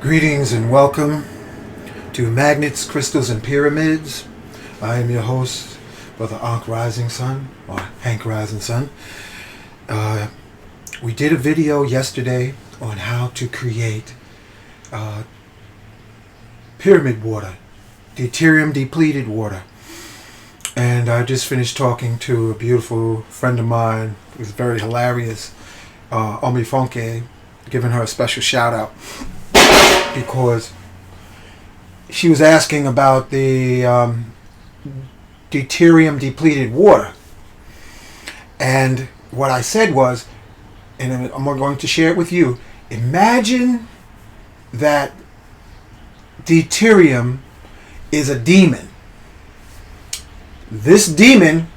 Greetings and welcome to Magnets, Crystals, and Pyramids. I am your host, Brother Ankh Rising Sun, or Hank Rising Sun. We did a video yesterday on how to create pyramid water, deuterium depleted water. And I just finished talking to a beautiful friend of mine who's very hilarious, Omi-Omi, giving her a special shout out because she was asking about the deuterium depleted water. And what I said was, and I'm going to share it with you, imagine that deuterium is a demon. This demon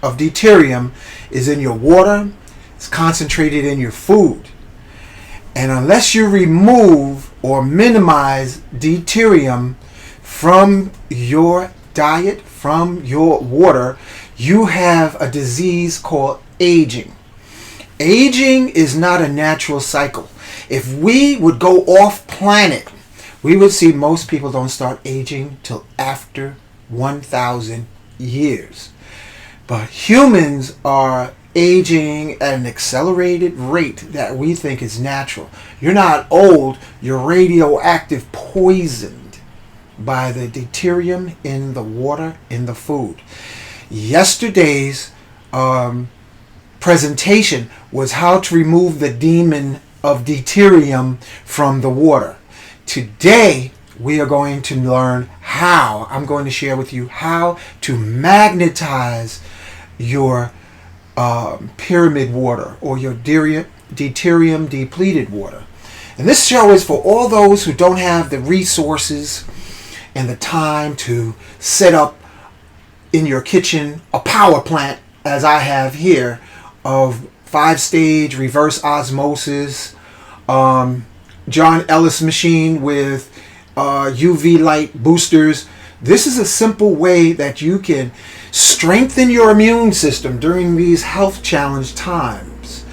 of deuterium is in your water, it's concentrated in your food. And unless you remove or minimize deuterium from your diet, from your water, you have a disease called aging. Aging is not a natural cycle. If we would go off planet, we would see most people don't start aging till after 1,000 years. But humans are aging at an accelerated rate that we think is natural. You're not old, you're radioactive poisoned by the deuterium in the water, in the food. Yesterday's presentation was how to remove the demon of deuterium from the water. Today we are going to learn how, I'm going to share with you how to magnetize your pyramid water or your deuterium depleted water. And this show is for all those who don't have the resources and the time to set up in your kitchen a power plant, as I have here, of 5-stage reverse osmosis, John Ellis machine with UV light boosters. This is a simple way that you can strengthen your immune system during these health challenge times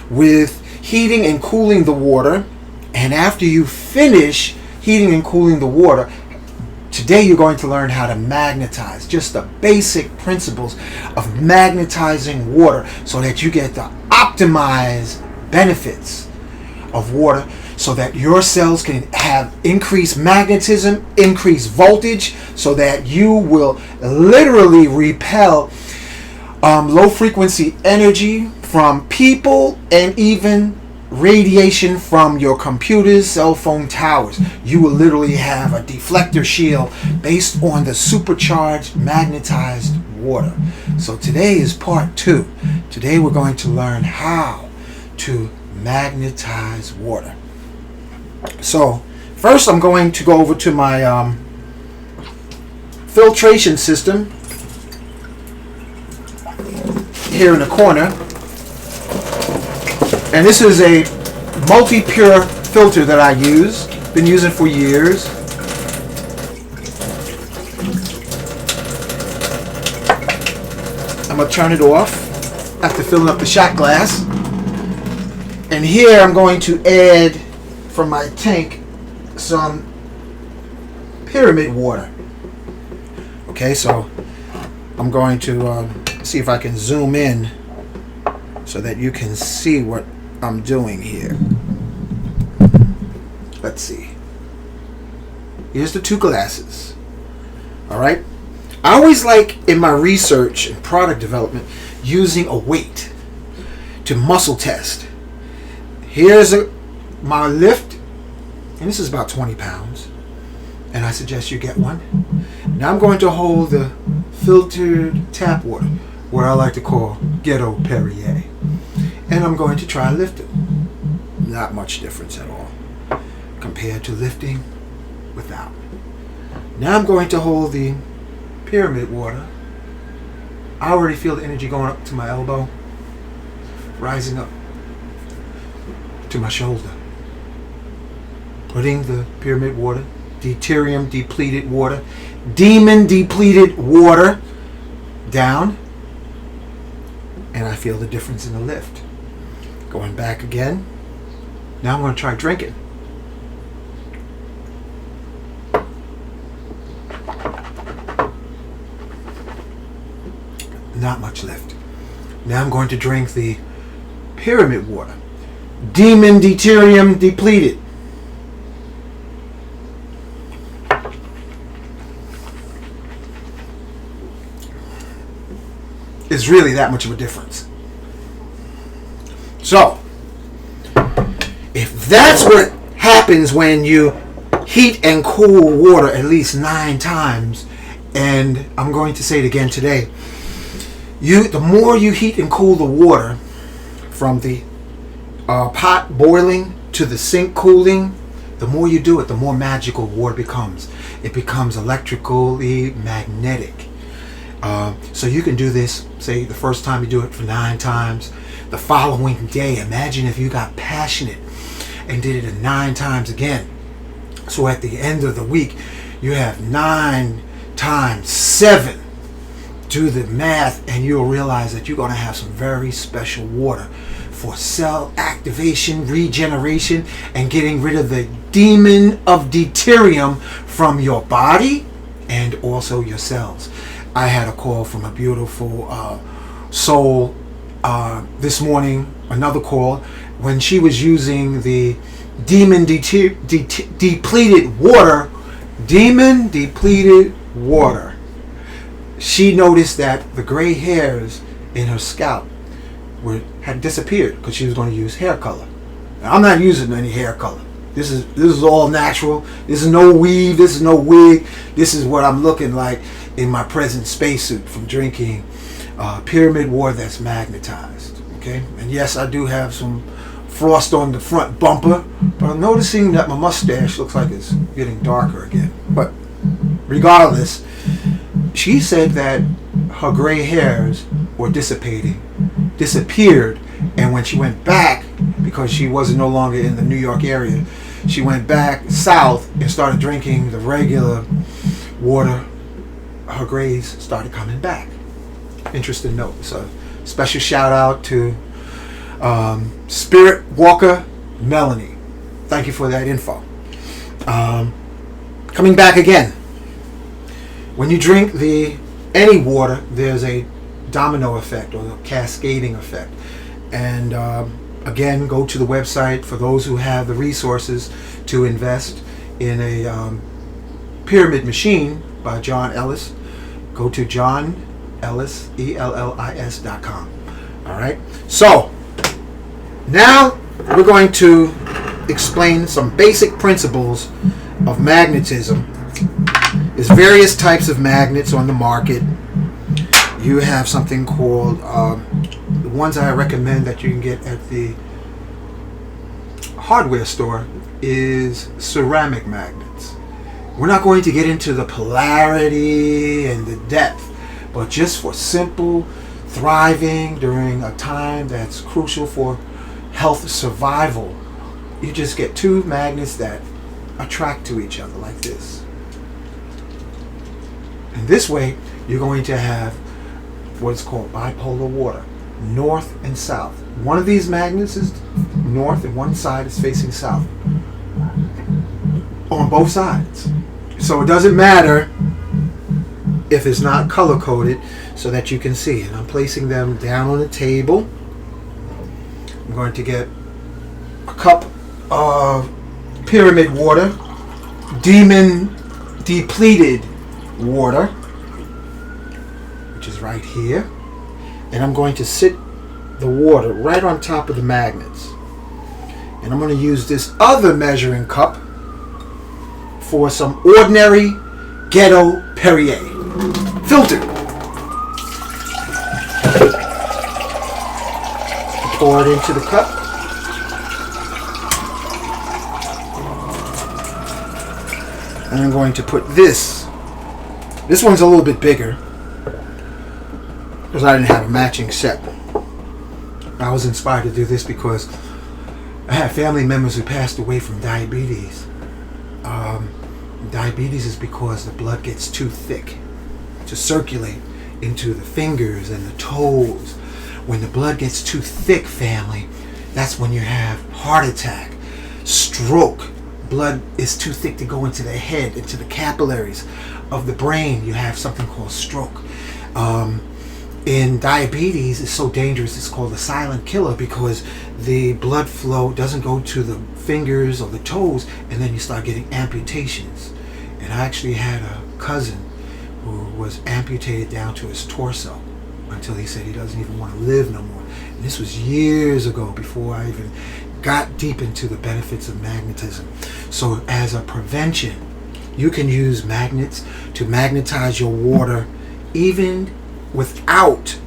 with heating and cooling the water. And after you finish heating and cooling the water, today you're going to learn how to magnetize, just the basic principles of magnetizing water so that you get the optimized benefits of water, so that your cells can have increased magnetism, increased voltage, so that you will literally repel low frequency energy from people and even radiation from your computers, cell phone towers. You will literally have a deflector shield based on the supercharged magnetized water. So today is part 2. Today we're going to learn how to magnetize water. So first I'm going to go over to my filtration system here in the corner, and this is a multi-pure filter that I use, been using for years. I'm going to turn it off after filling up the shot glass, and here I'm going to add from my tank some pyramid water. Okay, so I'm going to see if I can zoom in so that you can see what I'm doing here. Let's see. Here's the 2 glasses. Alright, I always like in my research and product development using a weight to muscle test. Here's my lift, and this is about 20 pounds, and I suggest you get one. Now I'm going to hold the filtered tap water, what I like to call ghetto Perrier, and I'm going to try lifting. Not much difference at all compared to lifting without. Now I'm going to hold the pyramid water. I already feel the energy going up to my elbow, rising up to my shoulder. Putting the pyramid water, deuterium depleted water, demon depleted water down, and I feel the difference in the lift. Going back again. Now I'm going to try drinking. not much left. Now I'm going to drink the pyramid water. Demon Deuterium depleted. It's really that much of a difference. So, if that's what happens when you heat and cool water at least 9 times, and I'm going to say it again today, the more you heat and cool the water from the pot boiling to the sink cooling, the more you do it, the more magical water becomes. It becomes electrically magnetic. So you can do this, say the first time you do it for 9 times. The following day, imagine if you got passionate and did it 9 times again. So at the end of the week, you have 9 times 7. Do the math and you'll realize that you're going to have some very special water for cell activation, regeneration, and getting rid of the demon of deuterium from your body and also your cells. I had a call from a beautiful soul this morning, another call, when she was using the demon depleted water. Demon depleted water. She noticed that the gray hairs in her scalp had disappeared because she was going to use hair color. Now, I'm not using any hair color. This is all natural. This is no weave. This is no wig. This is what I'm looking like in my present spacesuit from drinking pyramid water that's magnetized. Okay, and yes, I do have some frost on the front bumper, but I'm noticing that my mustache looks like it's getting darker again. But regardless, she said that her gray hairs were disappeared, and when she went back, because she was no longer in the New York area, she went back south and started drinking the regular water. Her grays started coming back. Interesting note. So special shout out to Spirit Walker Melanie. Thank you for that info. Coming back again. When you drink any water, there's a domino effect or a cascading effect. And again, go to the website for those who have the resources to invest in a pyramid machine by John Ellis. Go to johnellis.com. All right. So now we're going to explain some basic principles of magnetism. There's various types of magnets on the market. You have something called the ones I recommend that you can get at the hardware store is ceramic magnets. We're not going to get into the polarity and the depth, but just for simple thriving during a time that's crucial for health survival, you just get 2 magnets that attract to each other like this. And this way, you're going to have what's called bipolar water, north and south. One of these magnets is north and one side is facing south on both sides. So it doesn't matter if it's not color coded, so that you can see. And I'm placing them down on the table. I'm going to get a cup of pyramid water, demon depleted water, which is right here, and I'm going to sit the water right on top of the magnets. And I'm going to use this other measuring cup for some ordinary ghetto Perrier filter. Pour it into the cup. And I'm going to put this one's a little bit bigger because I didn't have a matching set. I was inspired to do this because I have family members who passed away from diabetes. Diabetes is because the blood gets too thick to circulate into the fingers and the toes. When the blood gets too thick, family, that's when you have heart attack, stroke. Blood is too thick to go into the head, into the capillaries of the brain. You have something called stroke. in diabetes is so dangerous. It's called the silent killer because the blood flow doesn't go to the fingers or the toes, and then you start getting amputations. And I actually had a cousin who was amputated down to his torso until he said he doesn't even want to live no more. And this was years ago, before I even got deep into the benefits of magnetism. So as a prevention, you can use magnets to magnetize your water even without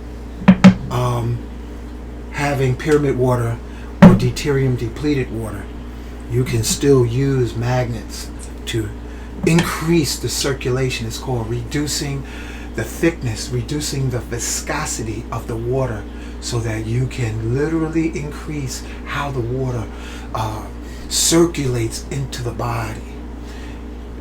having pyramid water or deuterium depleted water. You can still use magnets to increase the circulation. It's called reducing the thickness, reducing the viscosity of the water, so that you can literally increase how the water circulates into the body.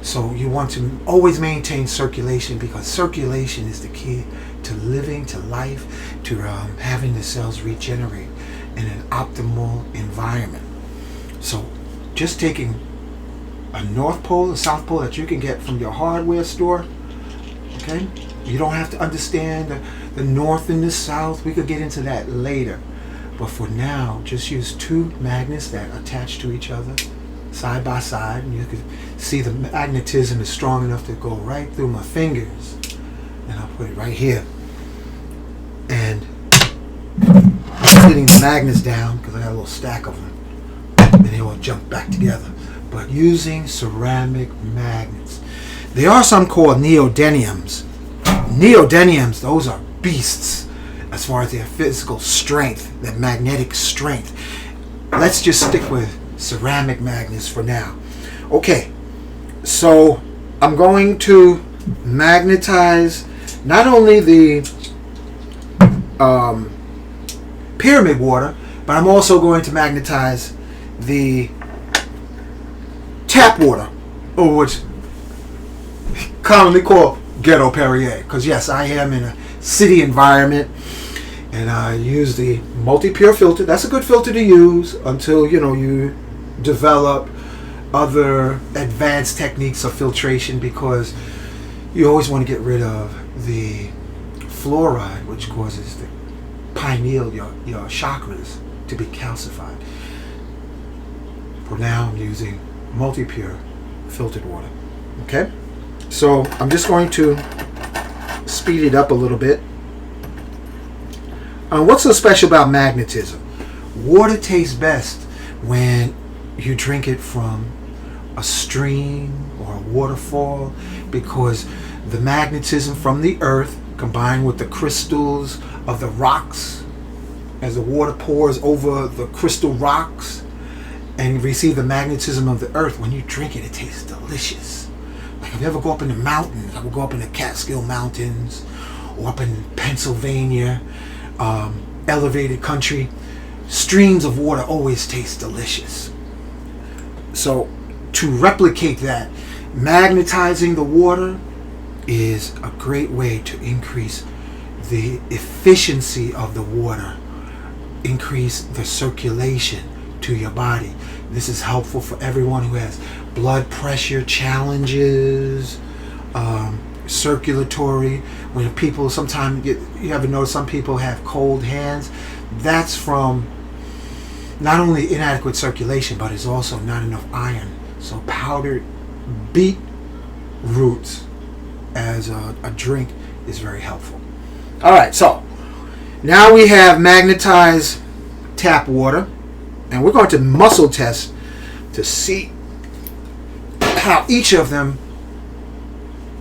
So you want to always maintain circulation, because circulation is the key to living, to life, to having the cells regenerate in an optimal environment. So just taking a North Pole, a South Pole that you can get from your hardware store, okay? You don't have to understand the North and the South. We could get into that later. But for now, just use two magnets that attach to each other side by side, and you can see the magnetism is strong enough to go right through my fingers. And I'll put it right here. And I'm putting the magnets down because I got a little stack of them. And they all jump back together. But using ceramic magnets. There are some called neodymiums. Neodymiums, those are beasts as far as their physical strength, their magnetic strength. Let's just stick with ceramic magnets for now. Okay, so I'm going to magnetize not only the pyramid water, but I'm also going to magnetize the tap water, or what's commonly called ghetto Perrier, because yes, I am in a city environment, and I use the multi-pure filter. That's a good filter to use until you develop other advanced techniques of filtration, because you always want to get rid of the fluoride, which causes the pineal, your chakras, to be calcified. For now, I'm using multi-pure filtered water. Okay, so I'm just going to speed it up a little bit. What's so special about magnetism? Water tastes best when you drink it from a stream or a waterfall, because the magnetism from the earth combined with the crystals of the rocks, as the water pours over the crystal rocks and you receive the magnetism of the earth, when you drink it, it tastes delicious. Like if you ever go up in the mountains, I would go up in the Catskill Mountains or up in Pennsylvania, elevated country, streams of water always taste delicious. So to replicate that, magnetizing the water is a great way to increase the efficiency of the water, increase the circulation to your body. This is helpful for everyone who has blood pressure challenges, circulatory. When people sometimes you ever notice some people have cold hands, that's from not only inadequate circulation, but it's also not enough iron. So powdered beet roots as a drink is very helpful. All right, so now we have magnetized tap water, and we're going to muscle test to see how each of them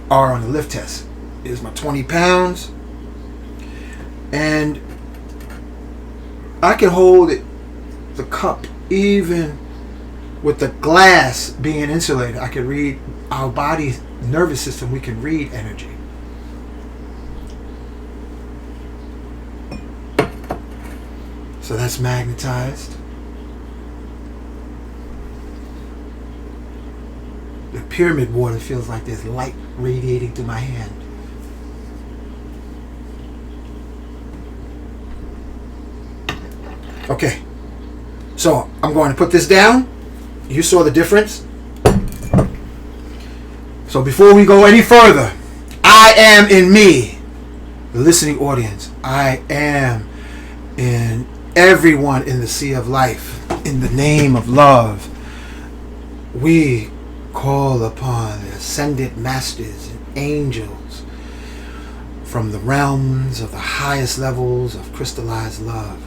are on the lift test. Here's my 20 pounds, and I can hold it, the cup, even with the glass being insulated. I can read our body's nervous system. We can read energy. So that's magnetized. The pyramid water feels like there's light radiating through my hand. Okay, so I'm going to put this down. You saw the difference. So before we go any further, I am in me, the listening audience. I am in everyone in the sea of life. In the name of love, we call upon the ascended masters and angels from the realms of the highest levels of crystallized love.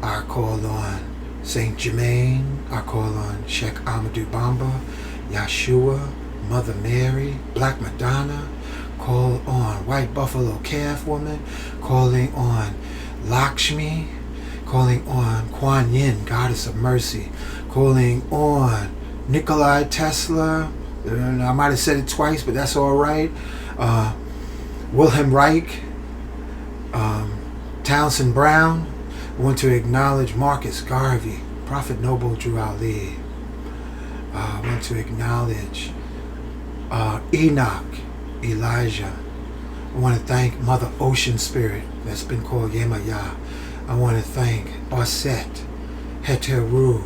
I call on Saint Germain. I call on Sheikh Ahmadou Bamba, Yeshua, Mother Mary, Black Madonna. Call on White Buffalo Calf Woman. Calling on Lakshmi. Calling on Kuan Yin, Goddess of Mercy. Calling on Nikolai Tesla. I might have said it twice, but that's all right. Wilhelm Reich. Townsend Brown. I want to acknowledge Marcus Garvey, Prophet Noble Drew Ali. I want to acknowledge Enoch, Elijah. I want to thank Mother Ocean Spirit, that's been called Yemaya. I want to thank Aset, Heteru,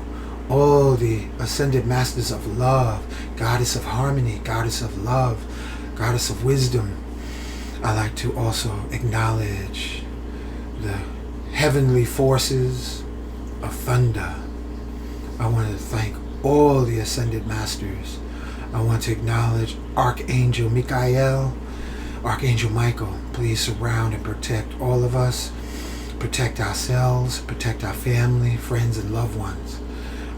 all the ascended masters of love, Goddess of Harmony, Goddess of Love, Goddess of Wisdom. I like to also acknowledge the heavenly forces of thunder. I want to thank all the ascended masters. I want to acknowledge Archangel Michael, Archangel Michael. Please surround and protect all of us. Protect ourselves, protect our family, friends, and loved ones.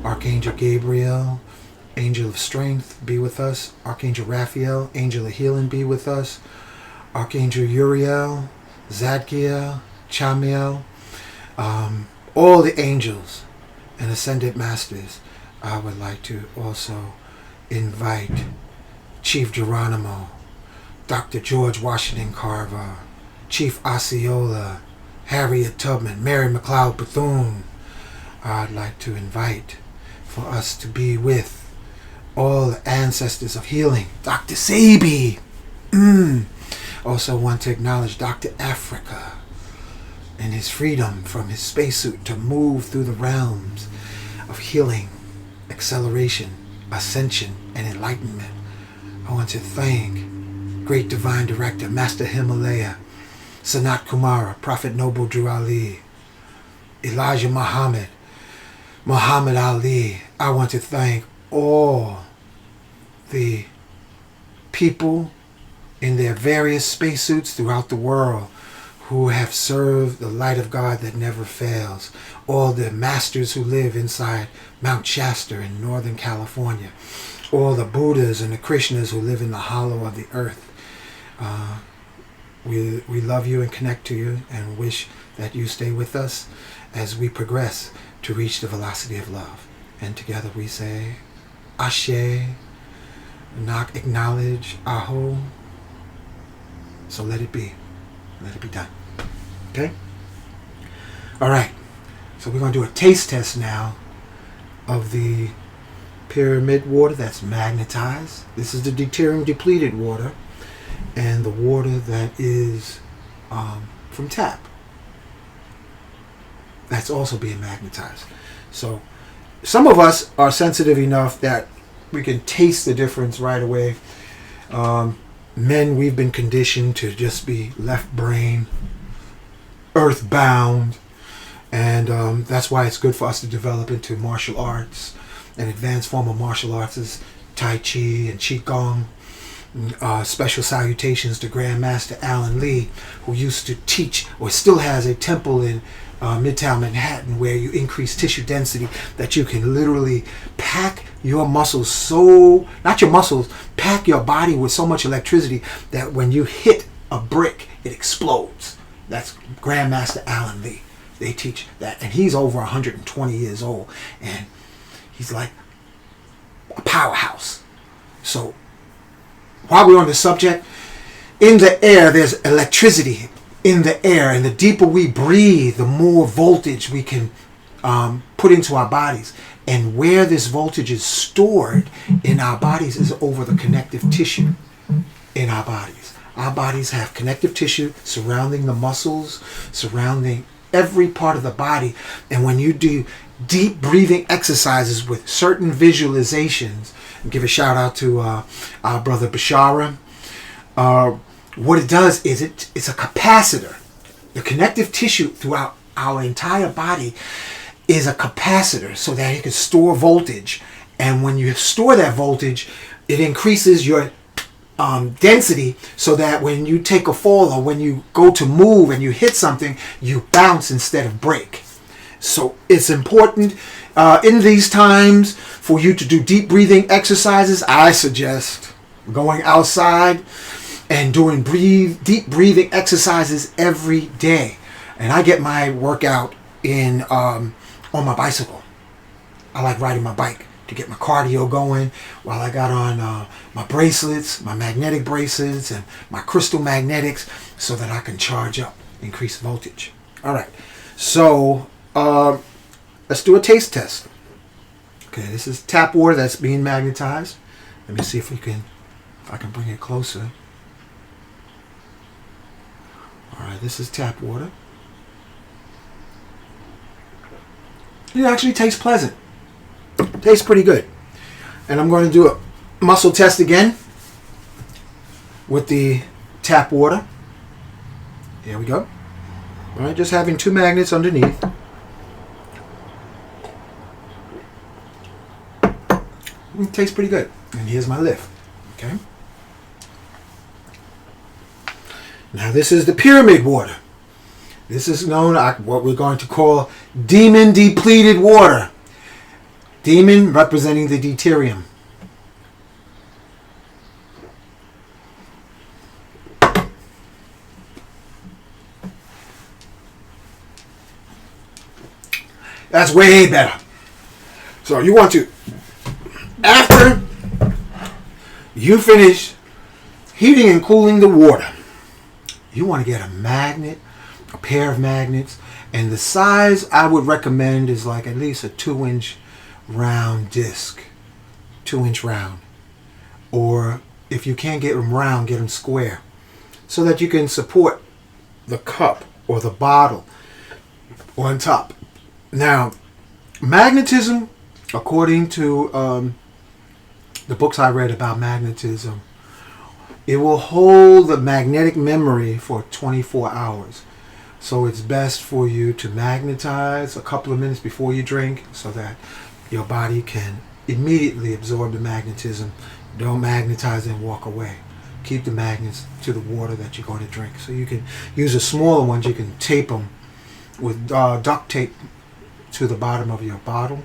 Archangel Gabriel, Angel of Strength, be with us. Archangel Raphael, Angel of Healing, be with us. Archangel Uriel, Zadkiel, Chamiel, all the angels and ascended masters. I would like to also invite Chief Geronimo, Dr. George Washington Carver, Chief Osceola, Harriet Tubman, Mary McLeod Bethune. I'd like to invite for us to be with all the ancestors of healing. Dr. Sebi. Also want to acknowledge Dr. Afrika and his freedom from his spacesuit to move through the realms of healing, acceleration, ascension, and enlightenment. I want to thank Great Divine Director, Master Himalaya, Sanat Kumara, Prophet Noble Drew Ali, Elijah Muhammad, Muhammad Ali. I want to thank all the people in their various spacesuits throughout the world who have served the light of God that never fails. All the masters who live inside Mount Shasta in Northern California. All the Buddhas and the Krishnas who live in the hollow of the earth. We love you and connect to you and wish that you stay with us as we progress to reach the velocity of love. And together we say, Ashe, knock, acknowledge, Aho. So let it be. Let it be done. Okay? All right. So we're going to do a taste test now of the pyramid water that's magnetized. This is the deuterium depleted water and the water that is from tap. That's also being magnetized. So some of us are sensitive enough that we can taste the difference right away. Men, we've been conditioned to just be left brain, earthbound, and that's why it's good for us to develop into martial arts. An advanced form of martial arts is Tai Chi and Qigong. Special salutations to Grandmaster Alan Lee, who used to teach or still has a temple in Midtown Manhattan where you increase tissue density that you can literally pack your muscles pack your body with so much electricity that when you hit a brick, it explodes. That's Grandmaster Alan Lee. They teach that, and he's over 120 years old, and he's like a powerhouse. So while we're on the subject, in the air there's electricity in the air, and the deeper we breathe, the more voltage we can put into our bodies. And where this voltage is stored in our bodies is over the connective tissue in our bodies. Our bodies have connective tissue surrounding the muscles, surrounding every part of the body. And when you do deep breathing exercises with certain visualizations, and give a shout out to our brother Bashara, what it does is it's a capacitor. The connective tissue throughout our entire body is a capacitor so that it can store voltage. And when you store that voltage, it increases your density so that when you take a fall or when you go to move and you hit something, you bounce instead of break. So it's important in these times for you to do deep breathing exercises. I suggest going outside and doing deep breathing exercises every day. And I get my workout in on my bicycle. I like riding my bike to get my cardio going while I got on my bracelets, my magnetic bracelets, and my crystal magnetics so that I can charge up, increase voltage. All right, so let's do a taste test. Okay, this is tap water that's being magnetized. Let me see if I can bring it closer. All right, this is tap water. It actually tastes pleasant. Tastes pretty good. And I'm going to do a muscle test again with the tap water. Here we go. All right, just having 2 magnets underneath. It tastes pretty good. And here's my lift. Okay. Now this is the pyramid water. This is known as what we're going to call demon depleted water. Demon representing the deuterium. That's way better. So you want to, after you finish heating and cooling the water, you want to get a magnet, a pair of magnets, and the size I would recommend is like at least a 2-inch round disc. 2-inch round. Or if you can't get them round, get them square, so that you can support the cup or the bottle on top. Now, magnetism, according to the books I read about magnetism, it will hold the magnetic memory for 24 hours. So it's best for you to magnetize a couple of minutes before you drink so that your body can immediately absorb the magnetism. Don't magnetize and walk away. Keep the magnets to the water that you're going to drink. So you can use the smaller ones. You can tape them with duct tape to the bottom of your bottle.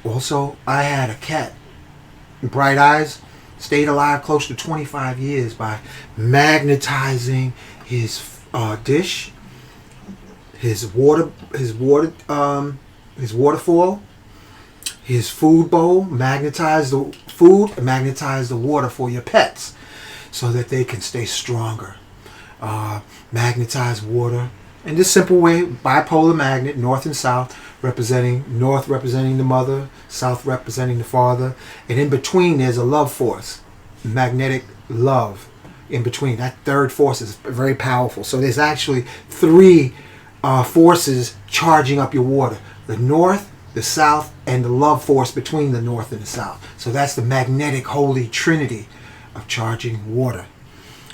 Also, I had a cat, Bright Eyes, stayed alive close to 25 years by magnetizing his dish, his waterfall, his food bowl. Magnetize the food, magnetize the water for your pets so that they can stay stronger. Magnetize water in this simple way: bipolar magnet, north and south, north representing the mother, south representing the father, and in between there's a love force, magnetic love in between. That third force is very powerful. So there's actually 3 forces charging up your water: the north, the south, and the love force between the north and the south. So that's the magnetic holy trinity of charging water.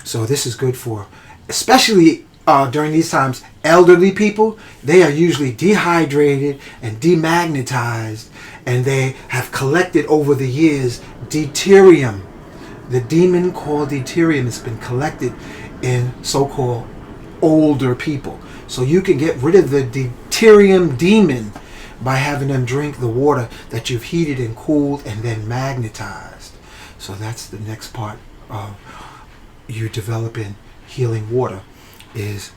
So this is good for, especially during these times, elderly people. They are usually dehydrated and demagnetized, and they have collected over the years deuterium. The demon called deuterium has been collected in so-called older people. So you can get rid of the deuterium demon by having them drink the water that you've heated and cooled and then magnetized. So that's the next part of you developing healing water, is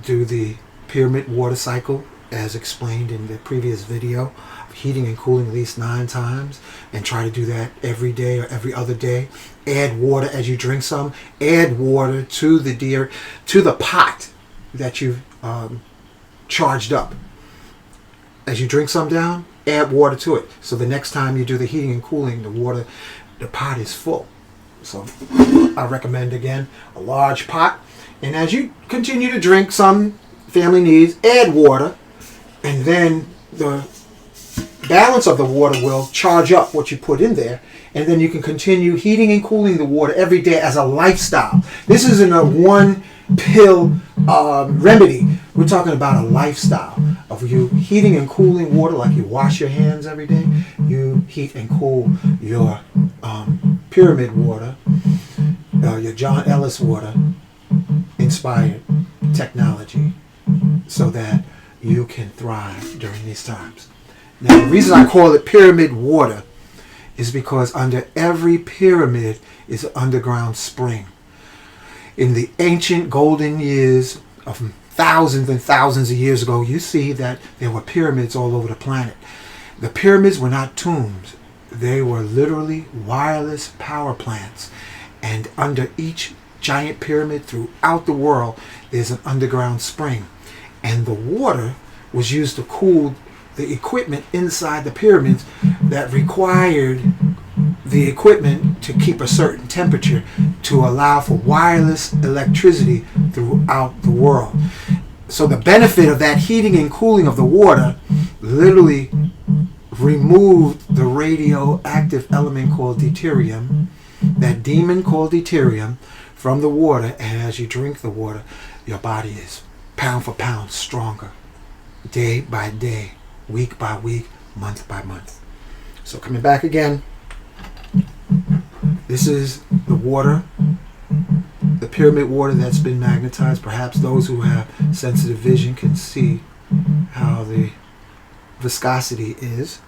do the pyramid water cycle as explained in the previous video, heating and cooling at least 9 times, and try to do that every day or every other day. Add water as you drink some. Add water to the pot that you've charged up. As you drink some down, add water to it. So the next time you do the heating and cooling, the pot is full. So I recommend, again, a large pot. And as you continue to drink, some family needs, add water. And then the balance of the water will charge up what you put in there, and then you can continue heating and cooling the water every day as a lifestyle. This isn't a one pill remedy. We're talking about a lifestyle of you heating and cooling water like you wash your hands every day. You heat and cool your pyramid water, your John Ellis water inspired technology, so that you can thrive during these times. Now, the reason I call it pyramid water is because under every pyramid is an underground spring. In the ancient golden years of thousands and thousands of years ago, you see that there were pyramids all over the planet. The pyramids were not tombs. They were literally wireless power plants. And under each giant pyramid throughout the world, there's an underground spring. And the water was used to cool the equipment inside the pyramids that required the equipment to keep a certain temperature to allow for wireless electricity throughout the world. So the benefit of that heating and cooling of the water literally removed the radioactive element called deuterium, that demon called deuterium, from the water. And as you drink the water, your body is pound for pound stronger, day by day, week by week, month by month. So coming back again, this is the water, the pyramid water that's been magnetized. Perhaps those who have sensitive vision can see how the viscosity is.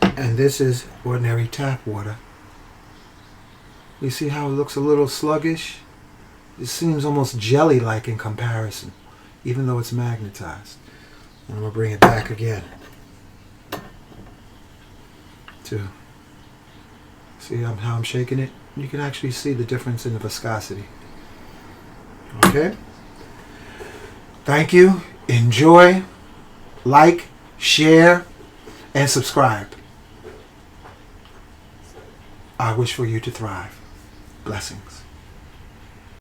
And this is ordinary tap water. You see how it looks a little sluggish? It seems almost jelly-like in comparison, even though it's magnetized. And I'm going to bring it back again to see how I'm shaking it. You can actually see the difference in the viscosity. Okay? Thank you. Enjoy, like, share, and subscribe. I wish for you to thrive. Blessings.